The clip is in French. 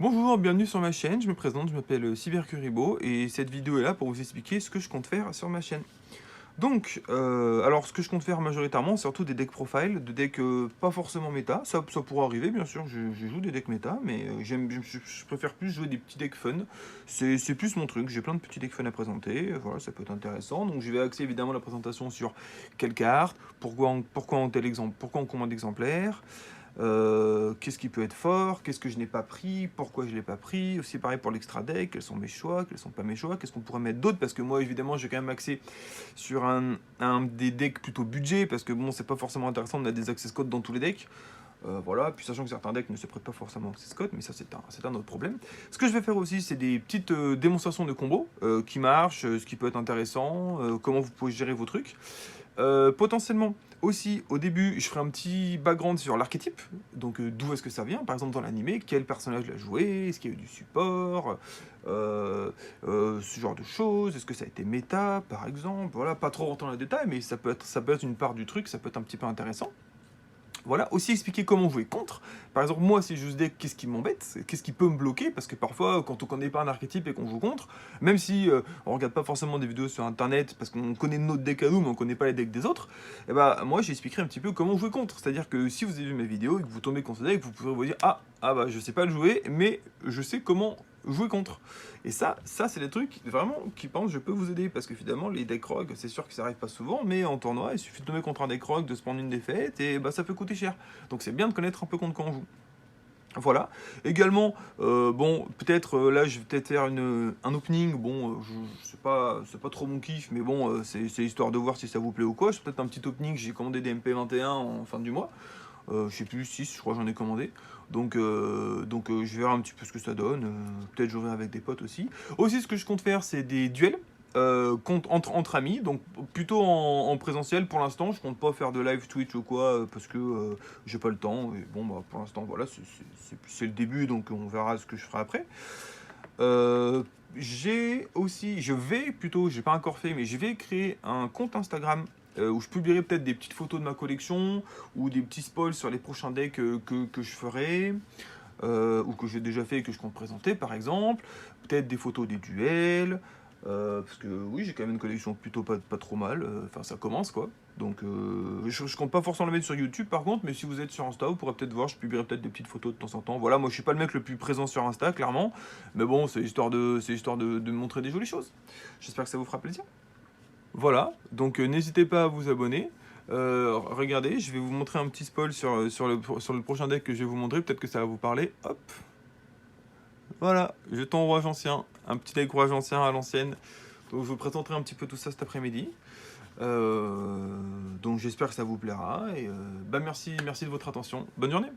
Bonjour, bienvenue sur ma chaîne, je me présente, je m'appelle Cybercuribo et cette vidéo est là pour vous expliquer ce que je compte faire sur ma chaîne. Donc, alors ce que je compte faire majoritairement, c'est surtout des decks profile, de decks pas forcément méta, ça pourra arriver bien sûr, je joue des decks méta, mais je préfère plus jouer des petits decks fun, c'est plus mon truc, j'ai plein de petits decks fun à présenter, voilà, ça peut être intéressant, donc je vais axer évidemment la présentation sur quelle carte, pourquoi en combien d'exemplaires, qu'est-ce qui peut être fort, qu'est-ce que je n'ai pas pris, pourquoi je ne l'ai pas pris, aussi pareil pour l'extra deck, quels sont mes choix, quels sont pas mes choix, qu'est-ce qu'on pourrait mettre d'autre, parce que moi évidemment j'ai quand même axé sur des decks plutôt budget, parce que bon c'est pas forcément intéressant de mettre des access codes dans tous les decks, voilà, puis sachant que certains decks ne se prêtent pas forcément à access code, mais ça c'est un autre problème. Ce que je vais faire aussi c'est des petites démonstrations de combos, qui marchent, ce qui peut être intéressant, comment vous pouvez gérer vos trucs. Potentiellement aussi, au début, je ferai un petit background sur l'archétype, donc d'où est-ce que ça vient, par exemple dans l'animé, quel personnage l'a joué, est-ce qu'il y a eu du support, ce genre de choses, est-ce que ça a été méta, par exemple, voilà, pas trop rentrer dans les détails, mais ça peut être une part du truc, ça peut être un petit peu intéressant. Voilà, aussi expliquer comment jouer contre. Par exemple, moi, si je joue ce deck, qu'est-ce qui m'embête? Qu'est-ce qui peut me bloquer? Parce que parfois, quand on connaît pas un archétype et qu'on joue contre, même si on regarde pas forcément des vidéos sur internet, parce qu'on connaît notre deck à nous, mais on connaît pas les decks des autres, et bah moi, j'expliquerai un petit peu comment jouer contre. C'est-à-dire que si vous avez vu mes vidéos et que vous tombez contre ce deck, vous pourrez vous dire ah bah je sais pas le jouer, mais je sais comment jouer contre. Et ça c'est des trucs vraiment qui pensent je peux vous aider, parce que finalement les decks rogue, c'est sûr que ça arrive pas souvent, mais en tournoi il suffit de tomber contre un deck rogue, de se prendre une défaite, et bah ça peut coûter cher. Donc c'est bien de connaître un peu contre quoi on joue. Voilà. Également, bon, peut-être là je vais peut-être faire un opening, bon, c'est pas trop mon kiff, mais bon, c'est histoire de voir si ça vous plaît ou quoi. C'est peut-être un petit opening, j'ai commandé des MP21 en fin du mois. Je sais plus, 6, je crois que j'en ai commandé. Donc je verrai un petit peu ce que ça donne. Peut-être jouerai avec des potes aussi. Aussi, ce que je compte faire, c'est des duels entre amis. Donc plutôt en présentiel pour l'instant. Je compte pas faire de live Twitch ou quoi parce que j'ai pas le temps. Et bon, bah, pour l'instant, voilà, c'est le début. Donc on verra ce que je ferai après. J'ai pas encore fait, mais je vais créer un compte Instagram où je publierai peut-être des petites photos de ma collection ou des petits spoils sur les prochains decks que je ferai ou que j'ai déjà fait et que je compte présenter par exemple. Peut-être des photos des duels. Parce que oui, j'ai quand même une collection plutôt pas trop mal. Enfin, ça commence quoi. Donc, je compte pas forcément le mettre sur YouTube par contre, mais si vous êtes sur Insta, vous pourrez peut-être voir, je publierai peut-être des petites photos de temps en temps. Voilà, moi je suis pas le mec le plus présent sur Insta, clairement. Mais bon, c'est histoire de montrer des jolies choses. J'espère que ça vous fera plaisir. Voilà, donc n'hésitez pas à vous abonner. Regardez, je vais vous montrer un petit spoil sur le prochain deck que je vais vous montrer. Peut-être que ça va vous parler. Hop, voilà, jeton rouage ancien. Un petit deck rouage ancien à l'ancienne. Donc je vous présenterai un petit peu tout ça cet après-midi. Donc j'espère que ça vous plaira. Et bah merci de votre attention. Bonne journée.